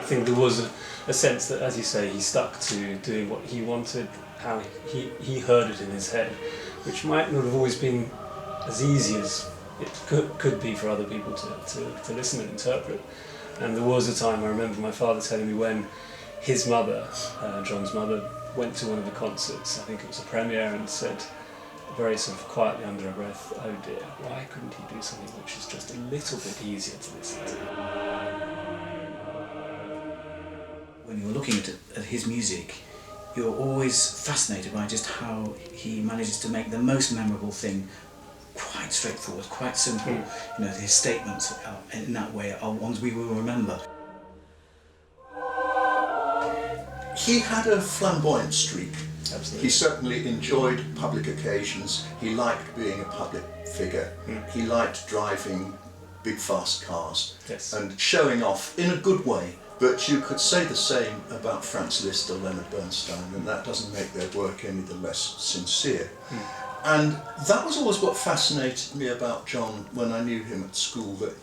think there was a sense that, as you say, he stuck to doing what he wanted, how he heard it in his head, which might not have always been as easy as it could be for other people to listen and interpret. And there was a time, I remember my father telling me, when his mother, John's mother, went to one of the concerts, I think it was a premiere, and said very sort of quietly under her breath, "Oh dear, why couldn't he do something which is just a little bit easier to listen to?" When you're looking at his music, you're always fascinated by just how he manages to make the most memorable thing quite straightforward, quite simple. You know, his statements in that way are ones we will remember. He had a flamboyant streak. Absolutely. He certainly enjoyed public occasions. He liked being a public figure. He liked driving big fast cars and showing off in a good way. But you could say the same about Franz Liszt or Leonard Bernstein, and that doesn't make their work any the less sincere. And that was always what fascinated me about John when I knew him at school, that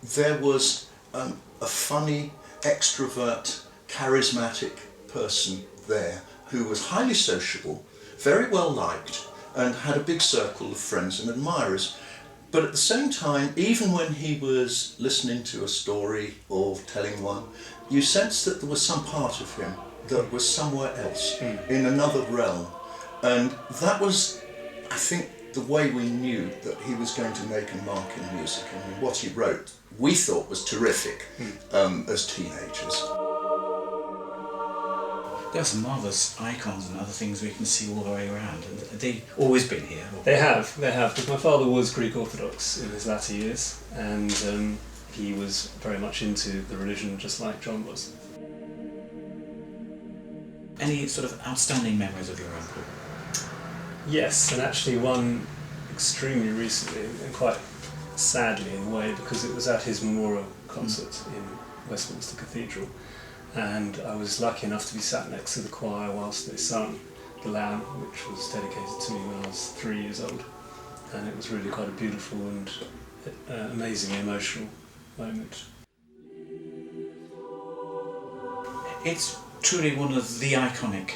there was a funny, extrovert, charismatic person there who was highly sociable, very well liked, and had a big circle of friends and admirers. But at the same time, even when he was listening to a story or telling one, you sensed that there was some part of him that was somewhere else, in another realm. And that was, I think, the way we knew that he was going to make a mark in music. I mean, what he wrote, we thought was terrific as teenagers. There are some marvellous icons and other things we can see all the way around, and they've always been here. They have, because my father was Greek Orthodox in his latter years, and he was very much into the religion, just like John was. Any sort of outstanding memories of your uncle? Yes, and actually one extremely recently, and quite sadly in a way, because it was at his memorial concert in Westminster Cathedral. And I was lucky enough to be sat next to the choir whilst they sung The Lamb, which was dedicated to me when I was 3 years old. And it was really quite a beautiful and amazingly emotional moment. It's truly one of the iconic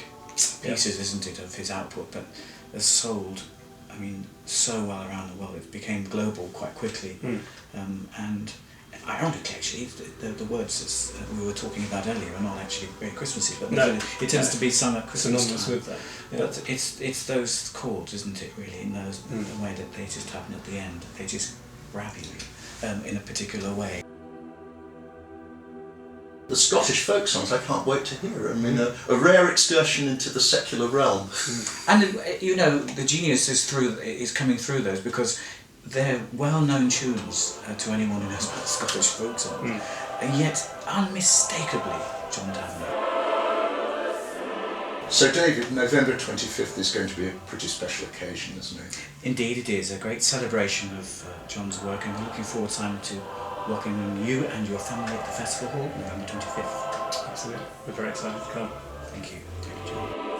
pieces, isn't it, of his output, that has sold, I mean, so well around the world. It became global quite quickly. And ironically, actually, the words we were talking about earlier are not actually very Christmassy, but it tends to be sung at Christmas time. With that. Yeah. But it's those chords, isn't it, really, in the way that they just happen at the end. They just grab you in a particular way. The Scottish folk songs, I can't wait to hear. I mean, a rare excursion into the secular realm. And you know, the genius is coming through those, because they're well-known tunes to anyone who knows about Scottish folk songs, and yet unmistakably John Tavener. So David, November 25th is going to be a pretty special occasion, isn't it? Indeed it is, a great celebration of John's work, and we're looking forward, Simon, to welcoming you and your family at the Festival Hall, November 25th. Absolutely, we're very excited to come. Thank you. Thank you, John.